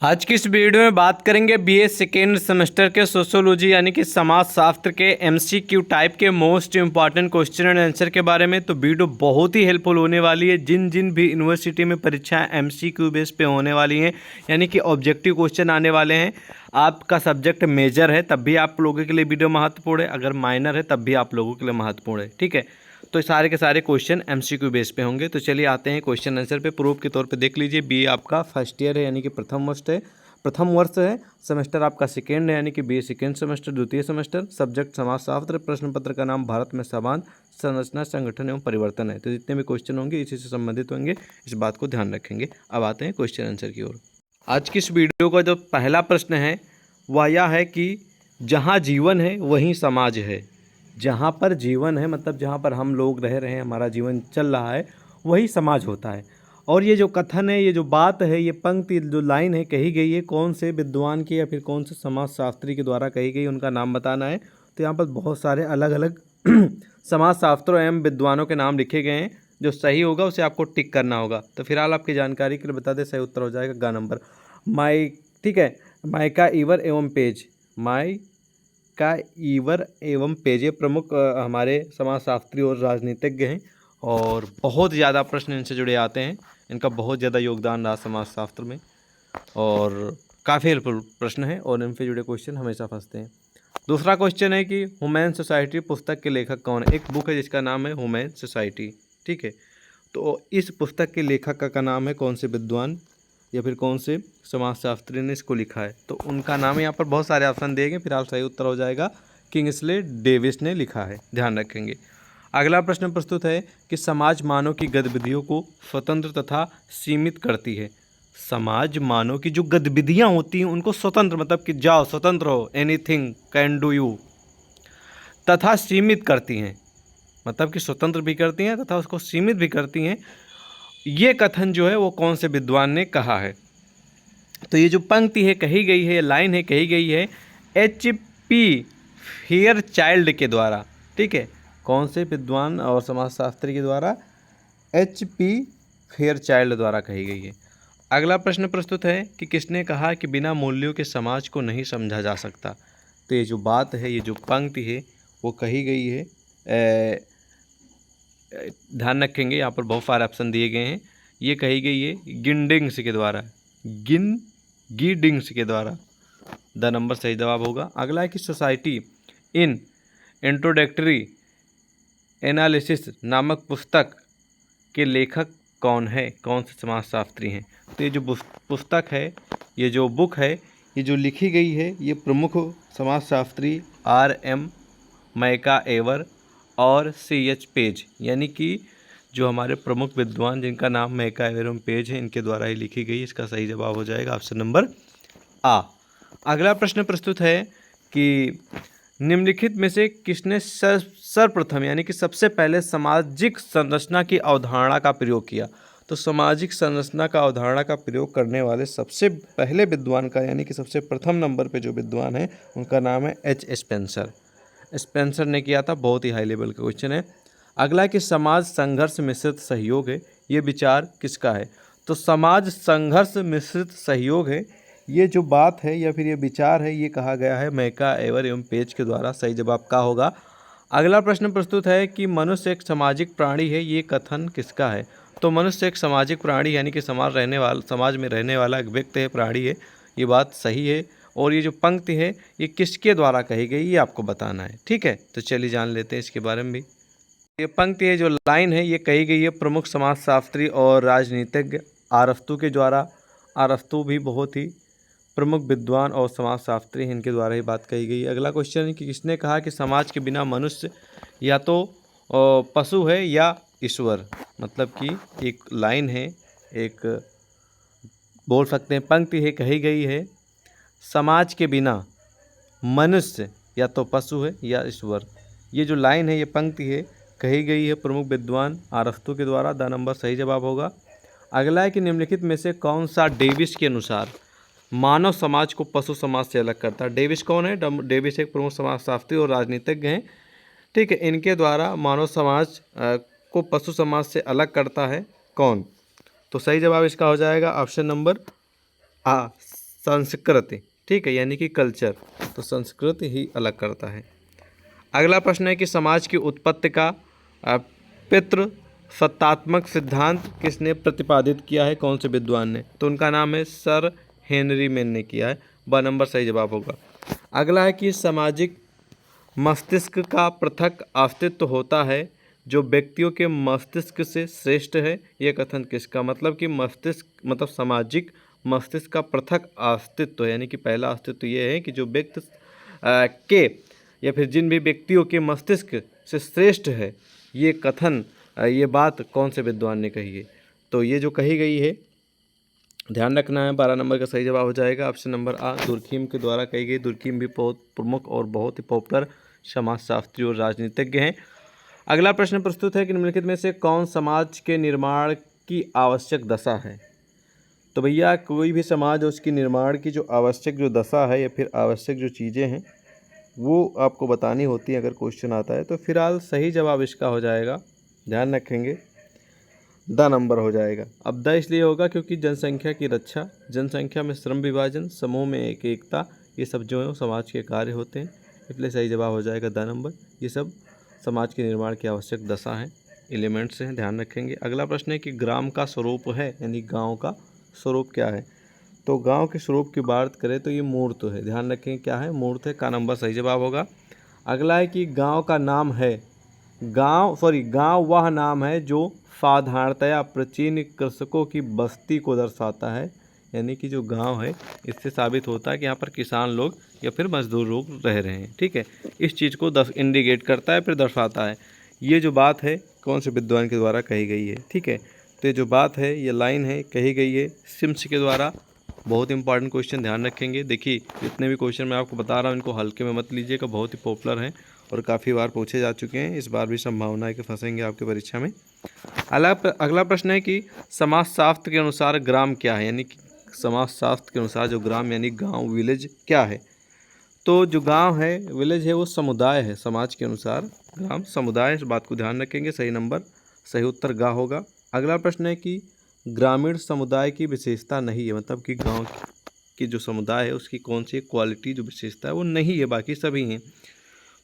आज की इस वीडियो में बात करेंगे बीए सेकेंड सेमेस्टर के सोशियोलॉजी यानी कि समाज शास्त्र के एमसीक्यू टाइप के most important question and answer के बारे में। तो वीडियो बहुत ही हेल्पफुल होने वाली है जिन जिन भी यूनिवर्सिटी में परीक्षाएं एमसीक्यू बेस पे होने वाली हैं, यानी कि ऑब्जेक्टिव क्वेश्चन आने वाले हैं। आपका सब्जेक्ट मेजर है तब भी आप लोगों के लिए वीडियो महत्वपूर्ण है, अगर माइनर है तब भी आप लोगों के लिए महत्वपूर्ण है। ठीक है, तो सारे के सारे क्वेश्चन एमसीक्यू बेस पे होंगे। तो चलिए आते हैं क्वेश्चन आंसर पे। प्रूफ के तौर पे देख लीजिए, बीए आपका फर्स्ट ईयर है यानी कि प्रथम वर्ष है। सेमेस्टर आपका सेकेंड है यानी कि बीए सेकेंड सेमेस्टर द्वितीय सेमेस्टर। सब्जेक्ट समाजशास्त्र। प्रश्न पत्र का नाम भारत में समाज संरचना संगठन एवं परिवर्तन है। तो जितने भी क्वेश्चन होंगे इसी से संबंधित होंगे, इस बात को ध्यान रखेंगे। अब आते हैं क्वेश्चन आंसर की ओर। आज की इस वीडियो का जो पहला प्रश्न है वह यह है कि जहाँ जीवन है वहीं समाज है। जहाँ पर जीवन है मतलब जहाँ पर हम लोग रह रहे हैं, हमारा जीवन चल रहा है, वही समाज होता है। और ये जो कथन है, ये जो बात है, ये पंक्ति जो लाइन है कही गई है कौन से विद्वान की या फिर कौन से समाजशास्त्री के द्वारा कही गई, उनका नाम बताना है। तो यहाँ पर बहुत सारे अलग अलग समाजशास्त्रों एवं विद्वानों के नाम लिखे गए हैं। जो सही होगा उसे आपको टिक करना होगा। तो फिलहाल आपकी जानकारी के लिए बता दें, सही उत्तर हो जाएगा ग नंबर माई। ठीक है, माइका ईवर एवं पेज। का ईवर एवं पेज ये प्रमुख हमारे समाजशास्त्री और राजनीतिज्ञ हैं और बहुत ज़्यादा प्रश्न इनसे जुड़े आते हैं। इनका बहुत ज़्यादा योगदान रहा समाजशास्त्र में और काफ़ी हेल्पफुल प्रश्न है और इनसे जुड़े क्वेश्चन हमेशा फंसते हैं। दूसरा क्वेश्चन है कि ह्यूमैन सोसाइटी पुस्तक के लेखक कौन है। एक बुक है जिसका नाम है ह्यूमैन सोसाइटी। ठीक है, तो इस पुस्तक के लेखक का नाम है कौन से विद्वान या फिर कौन से समाजशास्त्री ने इसको लिखा है। तो उनका नाम यहाँ पर बहुत सारे ऑप्शन दिए गए। फिलहाल सही उत्तर हो जाएगा किंग्सले डेविस ने लिखा है, ध्यान रखेंगे। अगला प्रश्न प्रस्तुत है कि समाज मानव की गतिविधियों को स्वतंत्र तथा सीमित करती है। समाज मानव की जो गतिविधियाँ होती हैं उनको स्वतंत्र मतलब कि जाओ स्वतंत्र हो, एनीथिंग कैन डू यू, तथा सीमित करती हैं मतलब कि स्वतंत्र भी करती हैं तथा उसको सीमित भी करती हैं। ये कथन जो है वो कौन से विद्वान ने कहा है। तो ये जो पंक्ति है कही गई है, लाइन है कही गई है H.P. फेयरचाइल्ड के द्वारा। ठीक है, कौन से विद्वान और समाजशास्त्री के द्वारा? H.P. फेयरचाइल्ड द्वारा कही गई है। अगला प्रश्न प्रस्तुत है कि किसने कहा कि बिना मूल्यों के समाज को नहीं समझा जा सकता। तो ये जो बात है, ये जो पंक्ति है वो कही गई है, ध्यान रखेंगे यहाँ पर बहुत सारे ऑप्शन दिए गए हैं। ये कही गई है गिडिंग्स के द्वारा, गिडिंग्स के द्वारा। द नंबर सही जवाब होगा। अगला है कि सोसाइटी इन इंट्रोडक्टरी एनालिसिस नामक पुस्तक के लेखक कौन है, कौन से समाजशास्त्री हैं। तो ये जो पुस्तक है, ये जो बुक है, ये जो लिखी गई है, ये प्रमुख समाजशास्त्री R.M. मैका एवर और C.H. पेज यानी कि जो हमारे प्रमुख विद्वान जिनका नाम मैका एवं पेज है, इनके द्वारा ही लिखी गई। इसका सही जवाब हो जाएगा ऑप्शन नंबर आ। अगला प्रश्न प्रस्तुत है कि निम्नलिखित में से किसने सर्वप्रथम यानी कि सबसे पहले सामाजिक संरचना की अवधारणा का प्रयोग किया। तो सामाजिक संरचना का अवधारणा का प्रयोग करने वाले सबसे पहले विद्वान का यानी कि सबसे प्रथम नंबर पे जो विद्वान है उनका नाम है H. स्पेंसर ने किया था। बहुत ही हाई लेवल का क्वेश्चन है। अगला कि समाज संघर्ष मिश्रित सहयोग है, ये विचार किसका है। तो समाज संघर्ष मिश्रित सहयोग है, ये जो बात है या फिर ये विचार है, ये कहा गया है मैका एवर एवं पेज के द्वारा। सही जवाब का होगा। अगला प्रश्न प्रस्तुत है कि मनुष्य एक सामाजिक प्राणी है, ये कथन किसका है। तो मनुष्य एक सामाजिक प्राणी यानी कि समाज में रहने वाला एक व्यक्ति है, प्राणी है, ये बात सही है। और ये जो पंक्ति है ये किसके द्वारा कही गई ये आपको बताना है। ठीक है, तो चलिए जान लेते हैं इसके बारे में भी। ये पंक्ति है, जो लाइन है, ये कही गई है प्रमुख समाजशास्त्री और राजनीतिज्ञ अरस्तू के द्वारा। अरस्तू भी बहुत ही प्रमुख विद्वान और समाजशास्त्री हैं, इनके द्वारा ही बात कही गई है। अगला क्वेश्चन है कि किसने कहा कि समाज के बिना मनुष्य या तो पशु है या ईश्वर। मतलब कि एक लाइन है, एक बोल सकते हैं पंक्ति है, कही गई है समाज के बिना मनुष्य या तो पशु है या ईश्वर। ये जो लाइन है, ये पंक्ति है, कही गई है प्रमुख विद्वान अरस्तू के द्वारा। द नंबर सही जवाब होगा। अगला है कि निम्नलिखित में से कौन सा डेविस के अनुसार मानव समाज को पशु समाज से अलग करता है। डेविस कौन है? डेविस एक प्रमुख समाजशास्त्री और राजनीतिज्ञ हैं। ठीक है, इनके द्वारा मानव समाज को पशु समाज से अलग करता है कौन। तो सही जवाब इसका हो जाएगा ऑप्शन नंबर आ, संस्कृति, ठीक है, यानी कि कल्चर। तो संस्कृति ही अलग करता है। अगला प्रश्न है कि समाज की उत्पत्ति का पितृ सत्तात्मक सिद्धांत किसने प्रतिपादित किया है, कौन से विद्वान ने? तो उनका नाम है सर हेनरी मैन ने किया है। ब नंबर सही जवाब होगा। अगला है कि सामाजिक मस्तिष्क का पृथक अस्तित्व होता है जो व्यक्तियों के मस्तिष्क से श्रेष्ठ है। यह कथन किसका? मतलब कि मस्तिष्क मतलब सामाजिक मस्तिष्क का पृथक अस्तित्व, यानी कि पहला अस्तित्व यह है कि जो व्यक्ति के या फिर जिन भी व्यक्तियों के मस्तिष्क से श्रेष्ठ है, ये कथन ये बात कौन से विद्वान ने कही है? तो ये जो कही गई है, ध्यान रखना है, 12 नंबर का सही जवाब हो जाएगा ऑप्शन नंबर आ, दुर्खीम के द्वारा कही गई। दुर्खीम भी बहुत प्रमुख और बहुत ही पॉपुलर समाजशास्त्री और राजनीतिज्ञ हैं। अगला प्रश्न प्रस्तुत है कि निम्नलिखित में से कौन समाज के निर्माण की आवश्यक दशा है? तो भैया कोई भी समाज और उसकी निर्माण की जो आवश्यक जो दशा है या फिर आवश्यक जो चीज़ें हैं वो आपको बतानी होती है अगर क्वेश्चन आता है। तो फिलहाल सही जवाब इसका हो जाएगा, ध्यान रखेंगे, द नंबर हो जाएगा। अब द इसलिए होगा क्योंकि जनसंख्या की रक्षा, जनसंख्या में श्रम विभाजन, समूह में एकता, ये सब जो है वो समाज के कार्य होते हैं, इसलिए सही जवाब हो जाएगा द नंबर। ये सब समाज के निर्माण की आवश्यक दशा हैं, एलिमेंट्स हैं, ध्यान रखेंगे। अगला प्रश्न है कि ग्राम का स्वरूप है, यानी गाँव का स्वरूप क्या है? तो गांव के स्वरूप की बात करें तो ये मूर्त है, ध्यान रखें क्या है? मूर्त है, का नंबर सही जवाब होगा। अगला है कि गांव का नाम है, गांव वह नाम है जो साधारणतया प्राचीन कृषकों की बस्ती को दर्शाता है, यानी कि जो गांव है इससे साबित होता है कि यहाँ पर किसान लोग या फिर मजदूर लोग रह रहे हैं, ठीक है। इस चीज़ को इंडिकेट करता है, फिर दर्शाता है। ये जो बात है कौन से विद्वान के द्वारा कही गई है, ठीक है। तो ये जो बात है, ये लाइन है, कही गई है सिम्स के द्वारा। बहुत इंपॉर्टेंट क्वेश्चन, ध्यान रखेंगे। देखिए जितने भी क्वेश्चन मैं आपको बता रहा हूँ इनको हल्के में मत लीजिएगा, बहुत ही पॉपुलर हैं और काफ़ी बार पूछे जा चुके हैं। इस बार भी संभावना है कि फंसेंगे आपकी परीक्षा में। अगला प्रश्न है कि समाजशास्त्र के अनुसार ग्राम क्या है, यानी कि समाजशास्त्र के अनुसार जो ग्राम यानी गाँव, विलेज क्या है? तो जो गाँव है, विलेज है, वो समुदाय है। समाज के अनुसार ग्राम समुदाय, इस बात को ध्यान रखेंगे, सही नंबर, सही उत्तर गा होगा। अगला प्रश्न है कि ग्रामीण समुदाय की विशेषता नहीं है, मतलब कि गांव की जो समुदाय है उसकी कौन सी क्वालिटी जो विशेषता है वो नहीं है, बाकी सभी हैं।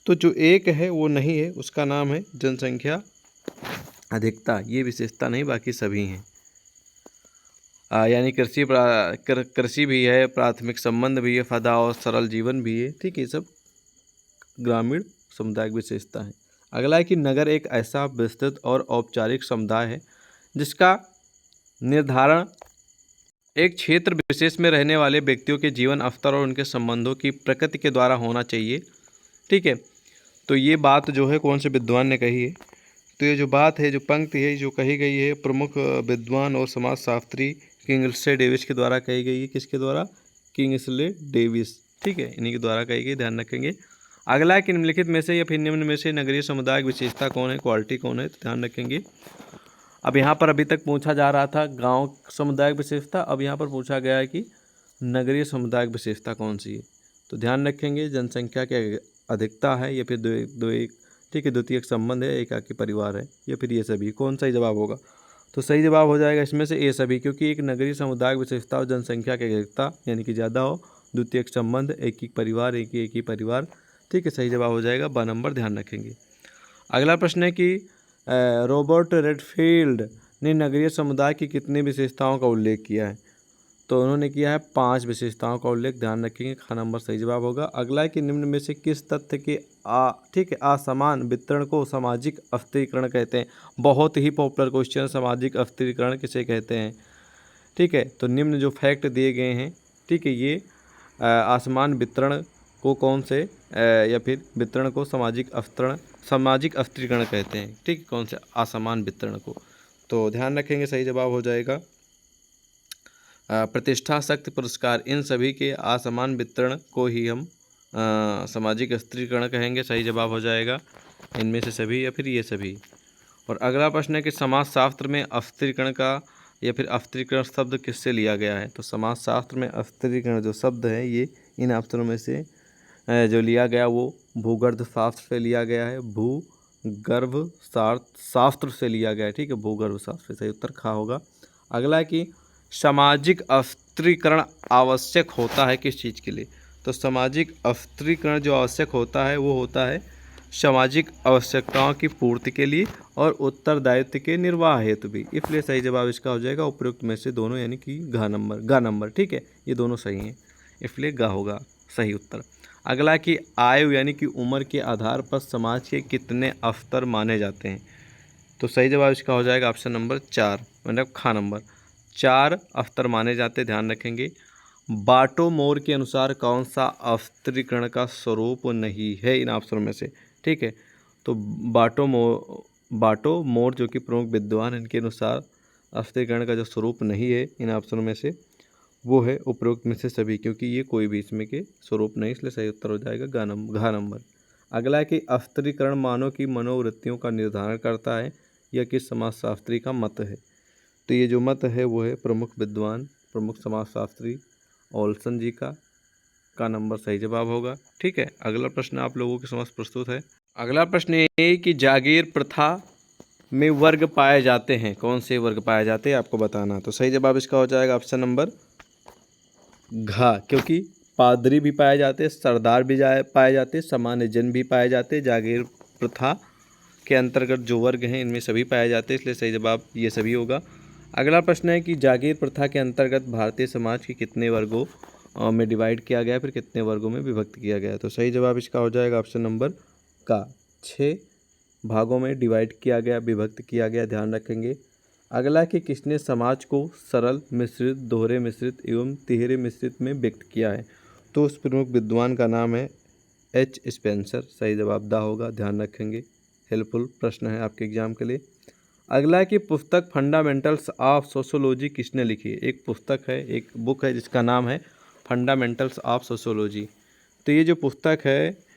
तो जो एक है वो नहीं है, उसका नाम है जनसंख्या अधिकता। ये विशेषता नहीं, बाकी सभी हैं। यानी कृषि भी है, प्राथमिक संबंध भी है, फदा और सरल जीवन भी है, ठीक है। सब ग्रामीण समुदाय की विशेषता है। अगला है कि नगर एक ऐसा विस्तृत और औपचारिक समुदाय है जिसका निर्धारण एक क्षेत्र विशेष में रहने वाले व्यक्तियों के जीवन स्तर और उनके संबंधों की प्रकृति के द्वारा होना चाहिए, ठीक है। तो ये बात जो है कौन से विद्वान ने कही है? तो ये जो बात है, जो पंक्ति है जो कही गई है प्रमुख विद्वान और समाजशास्त्री किंगस्ले डेविस के द्वारा कही गई है। किसके द्वारा? किंगस्ले डेविस, ठीक है, इन्हीं के द्वारा कही गई, ध्यान रखेंगे। अगला है कि निम्नलिखित में से या फिर निम्न में से नगरीय समुदाय की विशेषता कौन है, क्वालिटी कौन है? तो ध्यान रखेंगे। अब यहाँ पर अभी तक पूछा जा रहा था गांव समुदाय की विशेषता, अब यहाँ पर पूछा गया है कि नगरीय समुदाय की विशेषता कौन सी है। तो ध्यान रखेंगे जनसंख्या की अधिकता है या फिर ठीक है, द्वितीयक संबंध है, एकाकी परिवार है, या फिर ये सभी। कौन सही जवाब होगा? तो सही जवाब हो जाएगा इसमें से ए सभी, क्योंकि एक नगरीय समुदाय की विशेषता हो जनसंख्या की अधिकता यानी कि ज़्यादा हो, द्वितीयक संबंध, एक ही परिवार, एक ही परिवार, ठीक है, सही जवाब हो जाएगा ब नंबर, ध्यान रखेंगे। अगला प्रश्न है कि रॉबर्ट रेडफील्ड ने नगरीय समुदाय की कितनी विशेषताओं का उल्लेख किया है? तो उन्होंने किया है 5 विशेषताओं का उल्लेख, ध्यान रखेंगे, ख नंबर सही जवाब होगा। अगला है कि निम्न में से किस तथ्य के ठीक है असमान वितरण को सामाजिक अस्थिरीकरण कहते हैं? बहुत ही पॉपुलर क्वेश्चन, सामाजिक अस्थिरीकरण किसे कहते हैं, ठीक है। तो निम्न जो फैक्ट दिए गए हैं, ठीक है, ये असमान वितरण को कौन से या फिर वितरण को सामाजिक अस्थिरीकरण कहते हैं, ठीक है, कौन से असमान वितरण को? तो ध्यान रखेंगे, सही जवाब हो जाएगा प्रतिष्ठा, शक्ति, पुरस्कार, इन सभी के असमान वितरण को ही हम सामाजिक अस्थिरीकरण कहेंगे, सही जवाब हो जाएगा इनमें से सभी या फिर ये सभी। और अगला प्रश्न है कि समाजशास्त्र में अस्थिरीकरण का या फिर अस्थिरीकरण शब्द किससे लिया गया है? तो समाजशास्त्र में अस्थिरीकरण जो शब्द है ये इन अवसरों में से जो लिया गया वो भूगर्भ शास्त्र से लिया गया है, भूगर्भ शास्त्र से लिया गया है, ठीक है, भूगर्भ शास्त्र से, सही उत्तर खा होगा। अगला है कि सामाजिक अस्त्रीकरण आवश्यक होता है किस चीज़ के लिए? तो सामाजिक अस्त्रीकरण जो आवश्यक होता है वो होता है सामाजिक आवश्यकताओं की पूर्ति के लिए और उत्तरदायित्व के निर्वाह हेतु भी। इसलिए सही जवाब इसका हो जाएगा उपयुक्त में से दोनों, यानी कि गा नंबर। ठीक है, ये दोनों सही हैं, इसलिए गा होगा सही उत्तर। अगला कि आयु यानी कि उम्र के आधार पर समाज के कितने स्तर माने जाते हैं? तो सही जवाब इसका हो जाएगा ऑप्शन नंबर 4, मतलब खा नंबर। 4 स्तर माने जाते, ध्यान रखेंगे। बाटो मोर के अनुसार कौन सा अस्त्रीकरण का स्वरूप नहीं है इन ऑप्शनों में से? ठीक है, तो बाटो मोर जो कि प्रमुख विद्वान, इनके अनुसार अस्त्रीकरण का जो स्वरूप नहीं है इन ऑप्शनों में से वो है उपरोक्त में से सभी, क्योंकि ये कोई भी इसमें के स्वरूप नहीं, इसलिए सही उत्तर हो जाएगा घा नंबर। अगला है कि अस्त्रीकरण मानव की मनोवृत्तियों का निर्धारण करता है, यह किस समाजशास्त्री का मत है? तो ये जो मत है वो है प्रमुख विद्वान, प्रमुख समाजशास्त्री ओल्सन जी का नंबर सही जवाब होगा। ठीक है, अगला प्रश्न आप लोगों के समक्ष प्रस्तुत है। अगला प्रश्न ये है कि जागीर प्रथा में वर्ग पाए जाते हैं, कौन से वर्ग पाए जाते हैं आपको बताना। तो सही जवाब इसका हो जाएगा ऑप्शन नंबर घा, क्योंकि पादरी भी पाए जाते, सरदार भी पाए जाते, सामान्य जन भी पाए जाते। जागीर प्रथा के अंतर्गत जो वर्ग हैं इनमें सभी पाए जाते, इसलिए सही जवाब ये सभी होगा। अगला प्रश्न है कि जागीर प्रथा के अंतर्गत भारतीय समाज के कितने वर्गों में डिवाइड किया गया, फिर कितने वर्गों में विभक्त किया गया? तो सही जवाब इसका हो जाएगा ऑप्शन नंबर का 6 भागों में डिवाइड किया गया, विभक्त किया गया, ध्यान रखेंगे। अगला कि किसने समाज को सरल, मिश्रित, दोहरे मिश्रित एवं तिहरे मिश्रित में व्यक्त किया है? तो उस प्रमुख विद्वान का नाम है एच स्पेंसर, सही जवाब दा होगा, ध्यान रखेंगे, हेल्पफुल प्रश्न है आपके एग्जाम के लिए। अगला की पुस्तक फंडामेंटल्स ऑफ सोशोलॉजी किसने लिखी है? एक पुस्तक है, एक बुक है जिसका नाम है फंडामेंटल्स ऑफ सोशोलॉजी। तो ये जो पुस्तक है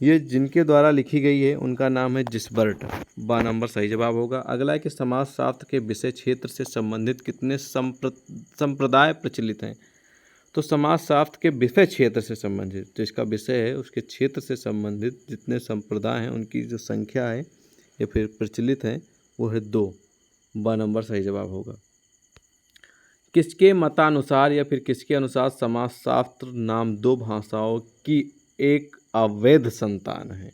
ये जिनके द्वारा लिखी गई है उनका नाम है जिसबर्ट, बा नंबर सही जवाब होगा। अगला है कि समाजशास्त्र के विषय क्षेत्र से संबंधित कितने संप्रदाय प्रचलित हैं? तो समाजशास्त्र के विषय क्षेत्र से संबंधित, जो इसका विषय है उसके क्षेत्र से संबंधित जितने संप्रदाय हैं उनकी जो संख्या है या फिर प्रचलित हैं वो है 2, ब नंबर सही जवाब होगा। किसके मतानुसार या फिर किसके अनुसार समाजशास्त्र नाम 2 भाषाओं की एक अवैध संतान है?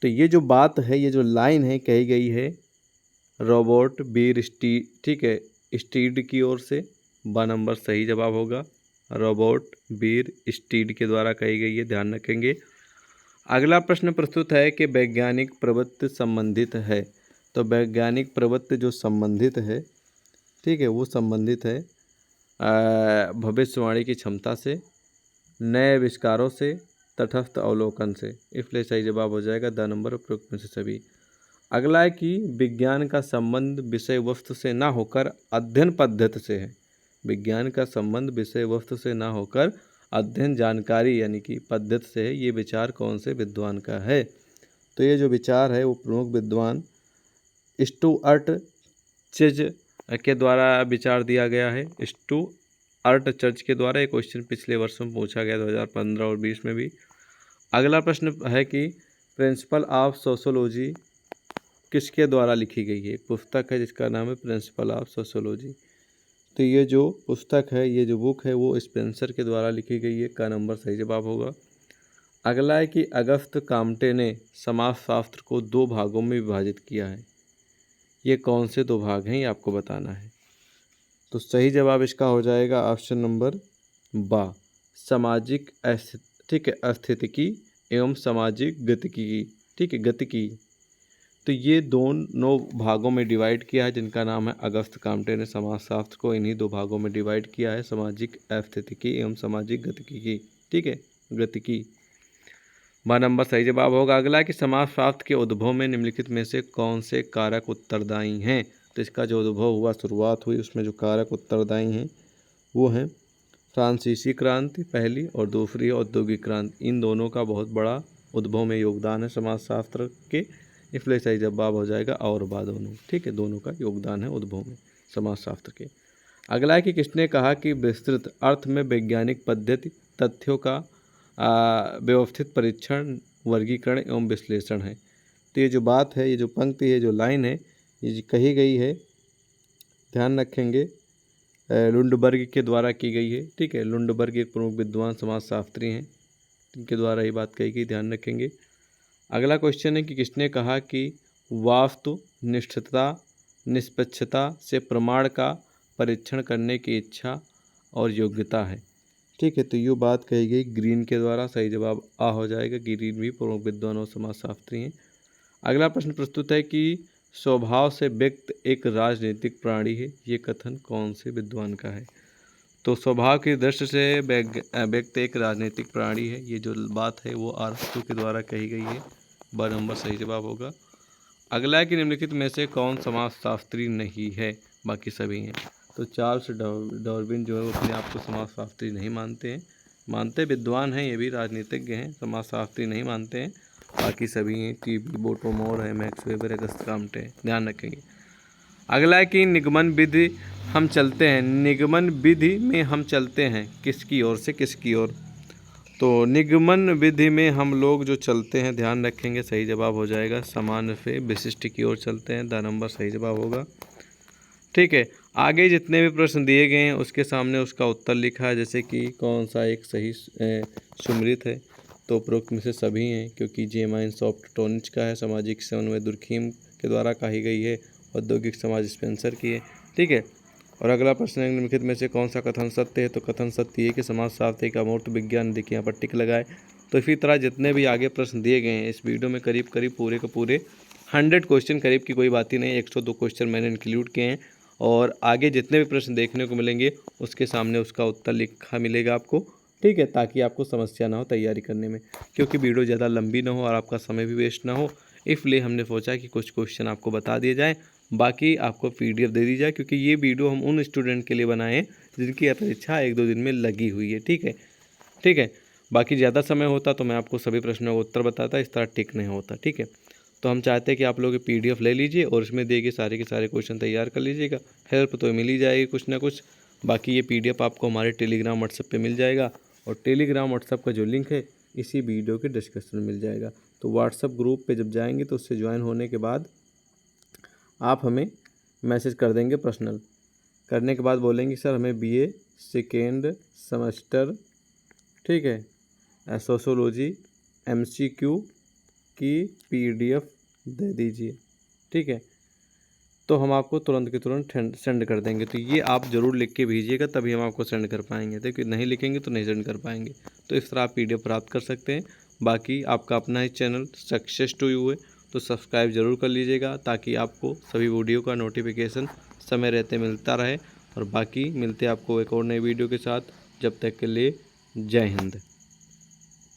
तो ये जो बात है, ये जो लाइन है कही गई है रॉबर्ट बीर स्टीड, ठीक है, स्टीड की ओर से, ब नंबर सही जवाब होगा, रॉबर्ट बीर स्टीड के द्वारा कही गई है, ध्यान रखेंगे। अगला प्रश्न प्रस्तुत है कि वैज्ञानिक प्रवृत्ति संबंधित है। तो वैज्ञानिक प्रवृत्ति जो संबंधित है, ठीक है, वो संबंधित है भविष्यवाणी की क्षमता से, नए आविष्कारों से, तटस्थ अवलोकन से, इसलिए सही जवाब हो जाएगा द नंबर उपयुक्त में से सभी। अगला है कि विज्ञान का संबंध विषय वस्तु से ना होकर अध्ययन पद्धति से है। विज्ञान का संबंध विषय वस्तु से ना होकर अध्ययन जानकारी यानी कि पद्धति से है, ये विचार कौन से विद्वान का है? तो ये जो विचार है वो प्रमुख विद्वान स्टुअर्ट चर्च के द्वारा विचार दिया गया है। स्टुअर्ट चर्च के द्वारा, ये क्वेश्चन पिछले वर्षों में पूछा गया 2015 और 20 में भी। अगला प्रश्न है कि प्रिंसिपल ऑफ सोशोलॉजी किसके द्वारा लिखी गई है? एक पुस्तक है जिसका नाम है प्रिंसिपल ऑफ सोशोलॉजी। तो ये जो पुस्तक है, ये जो बुक है वो स्पेंसर के द्वारा लिखी गई है, का नंबर सही जवाब होगा। अगला है कि अगस्त काम्टे ने समाजशास्त्र को 2 भागों में विभाजित किया है। ये कौन से 2 भाग हैं ये आपको बताना है। तो सही जवाब इसका हो जाएगा ऑप्शन नंबर बा, सामाजिक ठीक है, अस्थितिकी एवं सामाजिक गतिकी, ठीक है, गतिकी। तो ये दोनों भागों में डिवाइड किया है, जिनका नाम है अगस्त काम्टे ने समाजशास्त्र को इन्हीं 2 भागों में डिवाइड किया है, सामाजिक अस्थितिकी एवं सामाजिक गतिकी, ठीक है, गतिकी, बा नंबर सही जवाब होगा। अगला है कि समाजशास्त्र के उद्भव में निम्नलिखित में से कौन से कारक उत्तरदायी हैं? तो इसका जो उद्भव हुआ, शुरुआत हुई, उसमें जो कारक उत्तरदायी हैं वो हैं फ्रांसीसी क्रांति पहली और दूसरी औद्योगिक क्रांति। इन दोनों का बहुत बड़ा उद्भव में योगदान है समाजशास्त्र के, इसलिए सही जवाब हो जाएगा और बा दोनों, ठीक है, दोनों का योगदान है उद्भव में समाजशास्त्र के। अगला है कि किसने कहा कि विस्तृत अर्थ में वैज्ञानिक पद्धति तथ्यों का व्यवस्थित परीक्षण, वर्गीकरण एवं विश्लेषण है? तो ये जो बात है, ये जो पंक्ति है, जो लाइन है, ये कही गई है, ध्यान रखेंगे, लुंडबर्ग के द्वारा की गई है। ठीक है, लुंडबर्ग एक प्रमुख विद्वान समाजशास्त्री हैं, इनके द्वारा ये बात कही गई, ध्यान रखेंगे। अगला क्वेश्चन है कि किसने कहा कि वास्तु निष्ठता निष्पक्षता से प्रमाण का परीक्षण करने की इच्छा और योग्यता है। ठीक है, तो ये बात कही गई ग्रीन के द्वारा। सही जवाब आ हो जाएगा, ग्रीन भी प्रमुख विद्वान और समाजशास्त्री हैं। अगला प्रश्न प्रस्तुत है कि स्वभाव से व्यक्ति एक राजनीतिक प्राणी है, ये कथन कौन से विद्वान का है? तो स्वभाव की दृष्टि से व्यक्ति एक राजनीतिक प्राणी है, ये जो बात है वो अरस्तु के द्वारा कही गई है। ब नंबर सही जवाब होगा। अगला है कि निम्नलिखित में से कौन समाजशास्त्री नहीं है? बाकी सभी हैं। तो चार्ल्स डार्विन जो है वो अपने आप को समाजशास्त्री नहीं मानते हैं, मानते विद्वान हैं, ये भी राजनीतिज्ञ हैं, समाजशास्त्री नहीं मानते हैं। बाकी सभी हैं, टी.बी. बोटोमोर है, मैक्स वेबर, अगस्त काम्टे, ध्यान रखेंगे। अगला है कि निगमन विधि हम चलते हैं, निगमन विधि में हम चलते हैं किसकी ओर से किसकी ओर? तो निगमन विधि में हम लोग जो चलते हैं, ध्यान रखेंगे, सही जवाब हो जाएगा सामान्य से विशिष्ट की ओर चलते हैं, द नंबर सही जवाब होगा। ठीक है, आगे जितने भी प्रश्न दिए गए हैं उसके सामने उसका उत्तर लिखा है, जैसे कि कौन सा एक सही सुमृत है? तो उपरोक्त में से सभी हैं, क्योंकि जेमाइन सॉफ्ट टोनिच का है, सामाजिक समन्वय दुर्खीम के द्वारा कही गई है, औद्योगिक समाज स्पेंसर की है। ठीक है, और अगला प्रश्न है निम्नलिखित में से कौन सा कथन सत्य है? तो कथन सत्य है कि समाजशास्त्री का अमूर्त विज्ञान, देखिए यहाँ पर टिक लगाए। तो इसी तरह जितने भी आगे प्रश्न दिए गए हैं इस वीडियो में करीब करीब पूरे के पूरे 100 क्वेश्चन, करीब की कोई बात ही नहीं, 102 क्वेश्चन मैंने इंक्लूड किए हैं। और आगे जितने भी प्रश्न देखने को मिलेंगे उसके सामने उसका उत्तर लिखा मिलेगा आपको। ठीक है, ताकि आपको समस्या ना हो तैयारी करने में, क्योंकि वीडियो ज़्यादा लंबी ना हो और आपका समय भी वेस्ट ना हो, इसलिए हमने सोचा कि कुछ क्वेश्चन आपको बता दिए जाएँ, बाकी आपको PDF दे दी जाए, क्योंकि ये वीडियो हम उन स्टूडेंट के लिए बनाए हैं जिनकी परीक्षा 1-2 दिन में लगी हुई है। ठीक है, ठीक है, बाकी ज़्यादा समय होता तो मैं आपको सभी प्रश्नों का उत्तर बताता, इस तरह टिक नहीं होता। ठीक है, तो हम चाहते हैं कि आप लोग PDF ले लीजिए और इसमें दिए गए सारे के सारे क्वेश्चन तैयार कर लीजिएगा, हेल्प तो मिल ही जाएगी कुछ ना कुछ। बाकी ये PDF आपको हमारे टेलीग्राम व्हाट्सएप पे मिल जाएगा, और टेलीग्राम व्हाट्सएप का जो लिंक है इसी वीडियो के डिस्क्रिप्शन में मिल जाएगा। तो व्हाट्सएप ग्रुप पे जब जाएंगे तो उससे ज्वाइन होने के बाद आप हमें मैसेज कर देंगे, पर्सनल करने के बाद बोलेंगे सर हमें BA सेकेंड सेमेस्टर, ठीक है, सोशोलॉजी MCQ की PDF दे दीजिए। ठीक है, तो हम आपको तुरंत के तुरंत सेंड कर देंगे। तो ये आप ज़रूर लिख के भेजिएगा, तभी हम आपको सेंड कर पाएंगे, देखिए नहीं लिखेंगे तो नहीं सेंड कर पाएंगे। तो इस तरह आप PDF प्राप्त कर सकते हैं। बाकी आपका अपना ही चैनल सक्सेस टू यू है, तो सब्सक्राइब ज़रूर कर लीजिएगा, ताकि आपको सभी वीडियो का नोटिफिकेशन समय रहते मिलता रहे। और बाकी मिलते आपको एक और नई वीडियो के साथ, जब तक के लिए जय हिंद।